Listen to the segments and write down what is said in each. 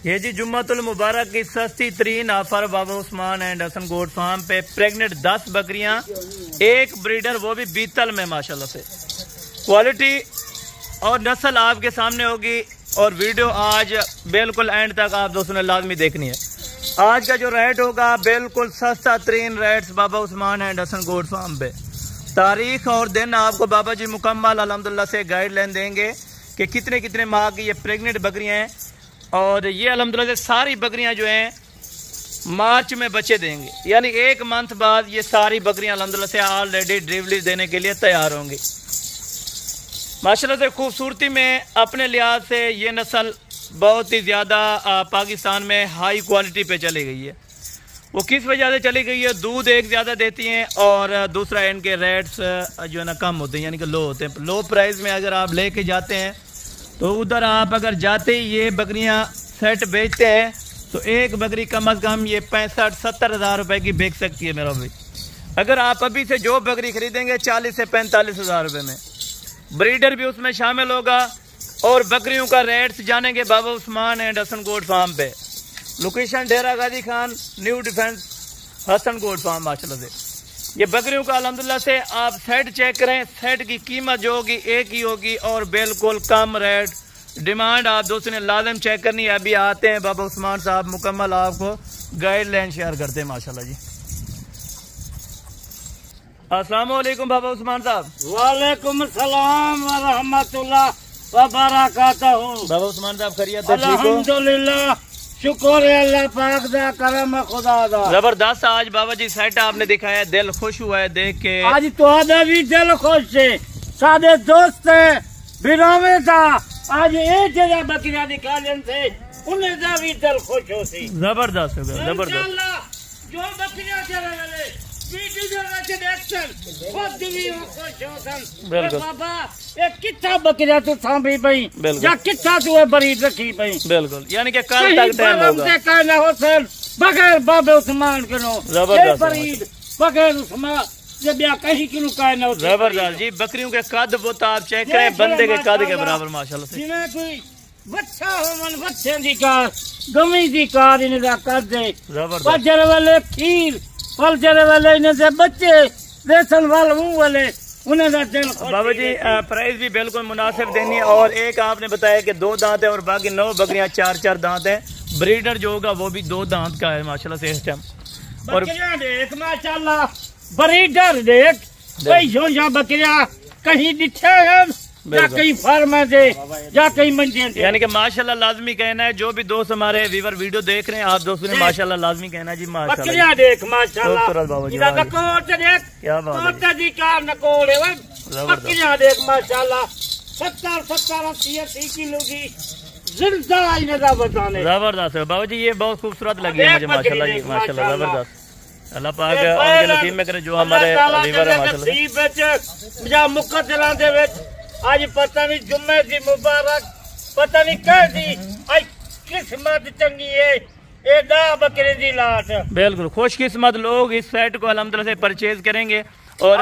ये जी जुम्मतुल मुबारक की सस्ती तरीन offer Baba Usman and Hasan goat farm पे प्रेग्नेंट 10 बकरियां, एक ब्रीडर, वो भी बीतल में माशाल्लाह से। क्वालिटी और नस्ल आपके सामने होगी और वीडियो आज बिल्कुल एंड तक आप दोस्तों ने लाजमी देखनी है। आज का जो रेट होगा बिल्कुल सस्ता तरीन rates Baba Usman and Hasan goat farm पे। तारीख और दिन आपको बाबा जी मुकम्मल अल्हम्दुलिल्लाह से गाइडलाइन देंगे कि कितने कितने माह की ये प्रेग्नेंट बकरियां हैं और ये अल्हम्दुलिल्लाह से सारी बकरियां जो हैं मार्च में बच्चे देंगे, यानी 1 मंथ बाद ये सारी बकरियां अल्हम्दुलिल्लाह से ऑलरेडी डिलीवरी देने के लिए तैयार होंगी। माशाल्लाह से खूबसूरती में अपने लिहाज से ये नस्ल बहुत ही ज़्यादा पाकिस्तान में हाई क्वालिटी पे चली गई है। वो किस वजह से चली गई है? दूध एक ज़्यादा देती हैं और दूसरा इनके रेट्स जो है ना कम होते हैं, यानी कि लो होते हैं। लो प्राइस में अगर आप लेके जाते हैं तो उधर आप अगर जाते ही ये बकरियां सेट बेचते हैं तो एक बकरी कम अज़ कम ये 65-70 हज़ार रुपये की बिक सकती है मेरा भाई। अगर आप अभी से जो बकरी खरीदेंगे 40 से 45 हज़ार रुपये में, ब्रीडर भी उसमें शामिल होगा और बकरियों का रेट्स जानेंगे Baba Usman and Hasan goat farm पे। Location Dera Ghazi Khan, new defence, Hasan goat farm माशाल्लाह से। ये बकरियों का अल्हम्दुलिल्लाह से आप सेट चेक करें, सेट की कीमत जो होगी एक ही होगी और बिल्कुल कम रेट। डिमांड आप दोस्तों ने लाजम चेक करनी है। अभी आते हैं बाबा उस्मान साहब मुकम्मल आपको गाइडलाइन शेयर करते हैं माशाल्लाह जी। अस्सलाम वालेकुम बाबा उस्मान साहब। वालेकुम सलाम व रहमतुल्लाह व बरकातहू। बाबा उस्मान साहब खैरियत है? अल्हम्दुलिल्लाह, शुक्र है अल्लाह पाक दा, करम है खुदा दा। जबरदस्त। आज बाबा जी सेट आपने दिखाया, दिल खुश हुआ है देख के। आज तुहाडा भी दिल खुश है, साडे दोस्त बिरामे था आज ये जगह बकरियां दिखा लेन थे, उन्हें दा भी दिल खुश होती। जबरदस्त हो गया, जबरदस्त। जो बकरियां चले गए बाबा एक कितना बकरियां तू सांभी पई या कितना तू बरीद रखी पई, बिल्कुल, यानी कि कल तक टाइम होगा कहना हो सर बगैर बाबे उस्मान किनो बरीद बगैर उस्मान जब या कहीं किलो कहना हो। जबरदस्त जी। बकरियों के कद वो तो आप चेक करें, बंदे के कद के बराबर माशाल्लाह से। जिन्हें कोई बच्चा हो मन बच्चे दी कार गमी दी कार इन्हें कर दे। जबरदस्त वाले खीर फल चले वाले इन्हें से बच्चे रेशन वाले मुंह वाले उन्हें दिल। बाबा जी प्राइस भी बिल्कुल मुनासिब देनी है। और एक आपने बताया कि 2 दांत है और बाकी 9 बकरियां 4-4 दांत है। ब्रीडर जो होगा वो भी 2 दांत का है माशाल्लाह से इस टाइम। और देख माशाल्लाह ब्रीडर देख कई जो बकरियां कहीं दिखे है या कहीं फार्म दे या कहीं मंडी दे, यानी कि माशाल्लाह लाजमी कहना है। जो भी दोस्त हमारे व्यूअर वीडियो देख रहे हैं आप दोस्तों ने माशाल्लाह लाजमी कहना है जी माशाल्लाह। बकरियां देख माशाल्लाह, बाबा जी नकोट देख क्या बात है, जी का नकोट है। बकरियां देख माशाल्लाह 70-80 किलो की जिंदा इन्हें बताने। जबरदस्त है बाबा जी, ये बहुत खूबसूरत लगी है मुझे माशाल्लाह जी, माशाल्लाह जबरदस्त। अल्लाह पाक उनके नसीब में करे जो हमारे व्यूअर है माशाल्लाह। जा मुक्का चलाते हुए आज पता नहीं जुम्मे दी मुबारक पता नहीं कह दी आज किस्मत चंगी है ए दा बकरे दी लाट। बिल्कुल खुशकिस्मत लोग इस सेट को अल्हम्दुलिल्लाह से परचेज करेंगे और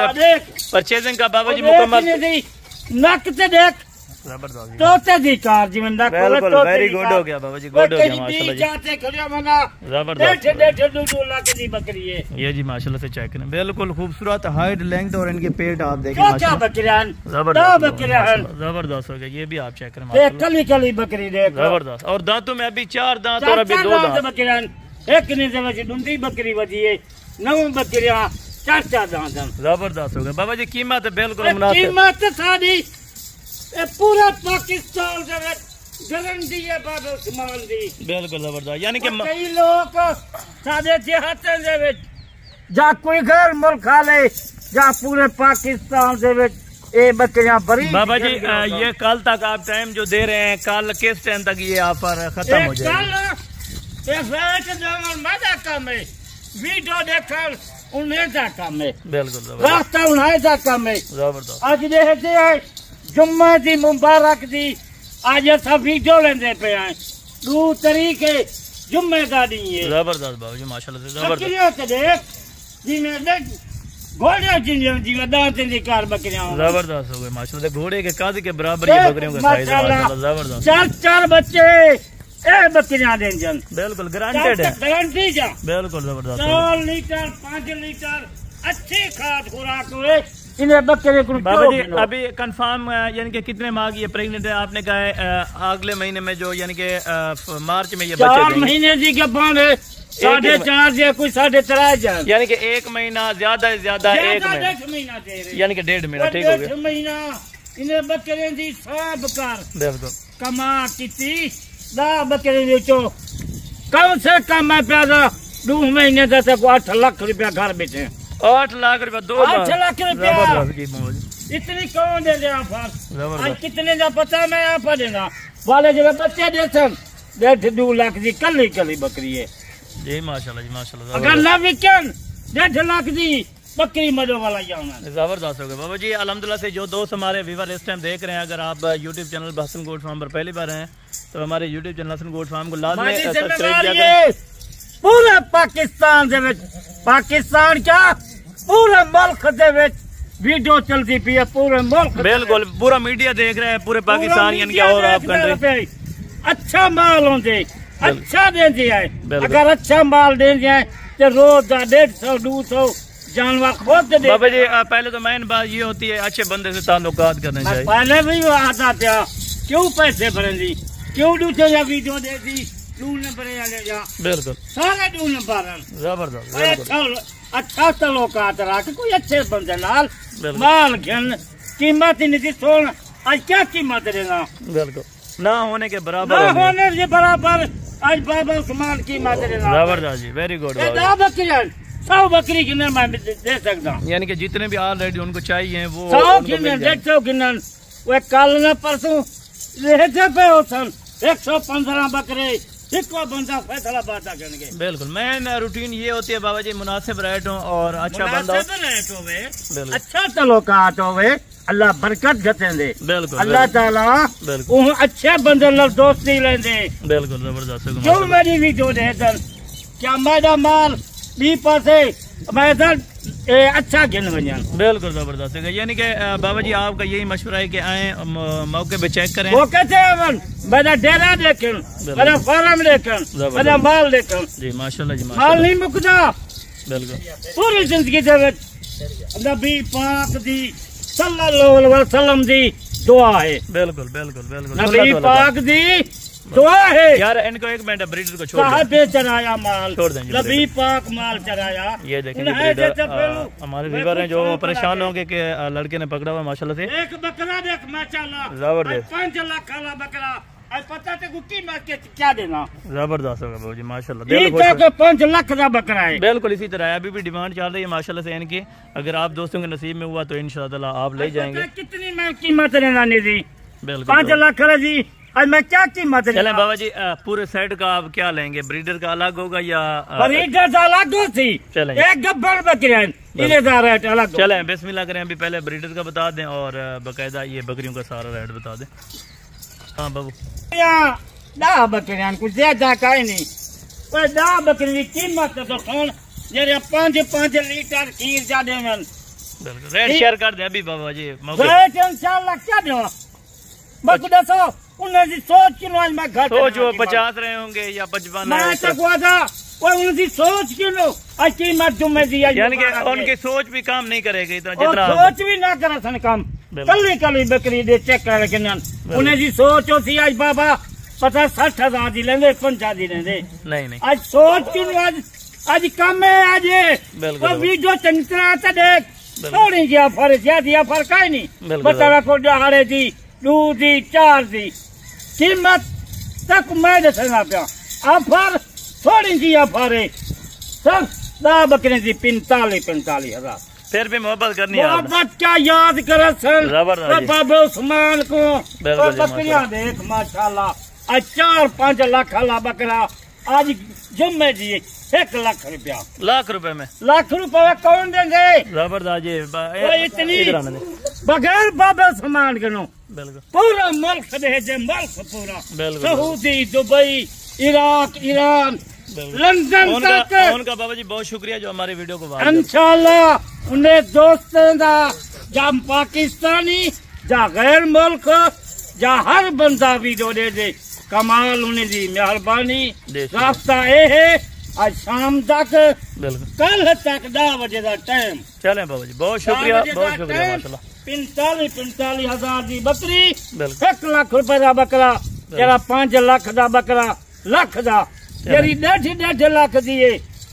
परचेजिंग का बाबा जी मुकम्मल नक ते देख जबरदस्त तोते दी कार जी मंदा बिल्कुल वेरी गुड हो गया बाबा जी, गुड हो गया माशाल्लाह जी। जाते खड़िया मना जबरदस्त डेढ़ 2 लाख की बकरी है ये जी माशाल्लाह से चेक करें, बिल्कुल खूबसूरत हाइट लेंथ और इनके पेट आप देखें क्या बकरियां जबरदस्त हो गया। ये भी आप चेक करें माशाल्लाह, कली कली बकरी देख जबरदस्त। और दांतों में अभी 4 दांत और अभी 2 दांत बकरियां एक ने से डुंडी बकरी बजी है 9 बकरियां 4 दांत जबरदस्त हो गया बाबा जी। कीमत बिल्कुल मुनासिब, कीमत सारी पूरा पाकिस्तान गारंटी है बाबा उस्मान दी बिल्कुल जबरदस्त। यानी कि कई लोग सादे देहातां दे विच जा कोई घर मुल्क खा ले जा पूरे पाकिस्तान दे विच ए बकरियां बड़ी। बाबा जी ये कल तक आप टाइम जो दे रहे हैं, कल किस टाइम तक ये ऑफर खत्म हो जाएगा? मजा कम है, वीडियो देखल उन्हें जा कम है, बिल्कुल रास्ता उन्हें जा कम है। जबरदस्त आज देखते हैं जुम्मे दी मुबारक दी आज असा वीडियो लेंदे पे आए 2 तरीके जुम्मे का दी है। जबरदस्त बाबू जी माशाल्लाह से जबरदस्त। देख जिन्हें घोड़े जिन्हें दांत दी कार बकरियां जबरदस्त हो गए माशाल्लाह। घोड़े के कद के बराबर ये बकरियों का साइज है माशाल्लाह जबरदस्त। 4 बच्चे ए बकरियां देन जन बिल्कुल गारंटेड है, गारंटी जा बिल्कुल जबरदस्त। 4 लीटर 5 लीटर अच्छी खाद खुराक हुए इन्हें बकरे को। बाबा जी अभी कंफर्म यानी कि कितने माह की ये प्रेग्नेंट है? आपने कहा है अगले महीने में जो यानी कि मार्च में ये बच्चे 4 महीने जी के बाद 4.5 या कोई 3.5 यानी कि 1 महीना ज्यादा से ज्यादा 1 महीना दे रहे यानी कि 1.5 महीना ठीक हो गया। महीना इन्हें बकरे दी सब कर बिल्कुल कमा की 10 बकरे बेचो कम से कम मैं पैदा 2 महीने तक 8 लाख रुपया घर बेचे 8 लाख रुपया 8 लाख रुपया जबरदस्त। इतनी कौन दे दे ऑफर? आज कितने का पता मैं ऑफर देना वाले जब बच्चे देते 1.5-2 लाख की कली बकरी है जी माशाल्लाह जी माशाल्लाह। अगर ना विकन 1.5 लाख की बकरी मजो वाला जाना जबरदस्त हो गया बाबा जी। अल्हम्दुलिल्लाह से जो दोस्त हमारे व्यूअर इस टाइम देख रहे हैं, अगर आप YouTube channel Hasan goat farm पर पहली बार हैं तो हमारे YouTube channel Hasan goat farm को लाजमी सब्सक्राइब किया। पूरे पाकिस्तान दे विच पाकिस्तान क्या पूरे मुल्क दे विच वीडियो चलती पी है पूरे मुल्क बिल्कुल पूरा मीडिया देख रहे हैं पूरे पाकिस्तान यानी कि और आप कंट्री अच्छा माल होंगे अच्छा देंगे है। अगर अच्छा माल देंगे है तो रोज 150-200 जानवर खुद दे। बाबा जी पहले तो मेन बात ये होती है अच्छे बंदे से ताल्लुकात करने चाहिए। पहले भी वो आता था क्यों पैसे भरेंगी क्यों दूसरे या वीडियो दे दी 2 नंबर जा बिल्कुल सारे 2 नंबर जबरदस्त। अच्छा ताल्लुकात रख कोई अच्छे बंदे नाल माल घन कीमत ही नहीं सोन आज क्या कीमत देना बिल्कुल ना होने के बराबर ना होने के बराबर आज बाबा उस्मान कीमत देना जबरदस्त जी वेरी गुड। 100 बकरी गिनन मैं दे सकता यानी कि जितने भी ऑलरेडी उनको चाहिए वो 100 गिनन 150 गिनन वो कल न परसों रहते पे हो सन 115 बकरे इसको बंदा फैसला बाता करेंगे। बिल्कुल मेन रूटीन ये होती है बाबा जी मुनासिब रेट हो और अच्छा बंदा हो अच्छा ताल्लुकात होवे अल्लाह बरकत घटे दे बिल्कुल अल्लाह ताला अच्छे बंदे नाल दोस्ती लेंदे बिल्कुल जबरदस्त। जो मेरी वीडियो दे क्या मेरा माल 20 पासे मैदान अच्छा गिन वजन बिल्कुल जबरदस्त है। यानी कि बाबा जी आपका यही मशवरा है कि आए मौके पे चेक करें वो कहते हैं मेरा डेरा देखें मेरा फार्म देखें मेरा माल देखें जी माशाल्लाह जी माल नहीं मुकदा बिल्कुल पूरी जिंदगी दे नबी पाक दी सल्लल्लाहु अलैहि वसल्लम दी दुआ है बिल्कुल बिल्कुल बिल्कुल नबी पाक दी दुआ है यार। इनको 1 मिनट ब्रीडर को छोड़ साहबे चराया माल छोड़ देंगे नबी पाक माल चराया। ये देखेंगे ब्रीडर हमारे व्यूअर हैं जो परेशान होंगे कि लड़के ने पकड़ा हुआ माशाल्लाह से। एक बकरा देख माशाल्लाह जबरदस्त 5 लाख वाला बकरा आज पता ते गुट्टी मार के क्या देना जबरदस्त होगा बाबू जी माशाल्लाह। देखो 5 लाख का बकरा है बिल्कुल इसी तरह है। अभी भी डिमांड चल रही है माशाल्लाह से इनकी। अगर आप दोस्तों के नसीब में हुआ तो इंशाल्लाह आप ले जाएंगे। कितनी मैं कीमत लेना नहीं दी बिल्कुल 5 लाख जी आज मैं क्या कीमत चले बाबा जी पूरे सेट का आप क्या लेंगे? ब्रीडर का अलग होगा या ब्रीडर का अलग होती एक गब्बर बकरियां रेट अलग। चले बिस्मिल्लाह करें अभी पहले ब्रीडर का बता दें और बाकायदा ये बकरियों का सारा रेट बता दें। हाँ बाबू 10 बकरियां कुछ ज्यादा का नहीं 10 बकरी की कीमत तो कौन जेरे 5 लीटर खीर जा दे बिल्कुल रेट शेयर कर दे अभी बाबा जी रेट इंशाल्लाह क्या दो बक दसो उन्हें सोच क्यों आज मैं घर सोच 50 रहे होंगे या 55 मैं तक वादा उनकी सोच क्यों आज कीमत जुम्मे दिया यानी कि उनकी सोच भी काम नहीं करेगी इतना जितना सोच भी ना करे सन काम कली बकरी दे चेक कर उन्हें जी सोच होती आज बाबा पता 60,000 दी लेंगे 50 दी लेंगे नहीं आज सोच क्यों आज कम है आज वीडियो चंगी तरह देख थोड़ी जी ऑफर ज्यादा ऑफर का नहीं बता को दहाड़े दी 2 दी 4 दी कीमत तक मैं दसना पिया ऑफर थोड़ी जी ऑफर है सब 10 बकरे दी 45,000 फिर भी मोहब्बत करनी है मोहब्बत क्या याद करे सर बाबा उस्मान को बकरियां देख माशाल्लाह आज 4-5 लाख वाला बकरा आज जुम्मे जी 1 लाख रुपया लाख रुपए में लाख रुपया कौन देंगे जबरदस्त जी इतनी बगैर बाबा उस्मान के नो पूरा मुल्क दे मुल्क पूरा Saudi Dubai Iraq Iran London तक उनका बाबा जी बहुत शुक्रिया जो हमारे वीडियो को इंशाल्लाह उन्हें दोस्तों दा जा पाकिस्तानी जा गैर मुल्क जा हर बंदा वीडियो दे कमाल उन्हें दी मेहरबानी। रास्ता ये है आज शाम तक, कल तक 10 बजे का टाइम। चले बाबा जी, बहुत शुक्रिया, बहुत शुक्रिया माशाल्लाह। 45,000 की बकरी, 1 लाख रुपए का बकरा, जरा 5 लाख का बकरा, लाख का जरी 1.5 लाख दी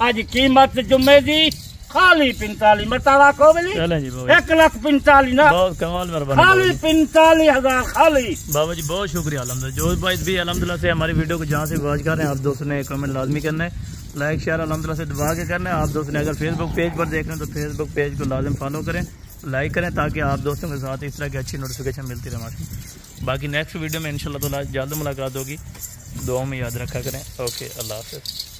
आज कीमत जुम्मे दी खाली 45 मरतबा को मिली। 1,45,000 ना, बहुत कमाल मेहरबानी, खाली 45,000 खाली। बाबा जी बहुत शुक्रिया अल्हम्दुलिल्लाह। जोश भाई भी अल्हम्दुलिल्लाह से हमारी वीडियो को जहाँ से वॉच कर रहे हैं, आप दोस्तों ने कमेंट लाजमी करना है, लाइक शेयर अल्हम्दुलिल्लाह से दबा के करना है। आप दोस्तों ने अगर फेसबुक पेज पर देख रहे हैं तो फेसबुक पेज को लाजम फॉलो करें, लाइक करें, ताकि आप दोस्तों के साथ इस तरह की अच्छी नोटिफिकेशन मिलती रहे हमारी। बाकी नेक्स्ट वीडियो में इंशाल्लाह तो जल्द मुलाकात होगी, दुआ में याद रखा करें। ओके, अल्लाह हाफ़िज़।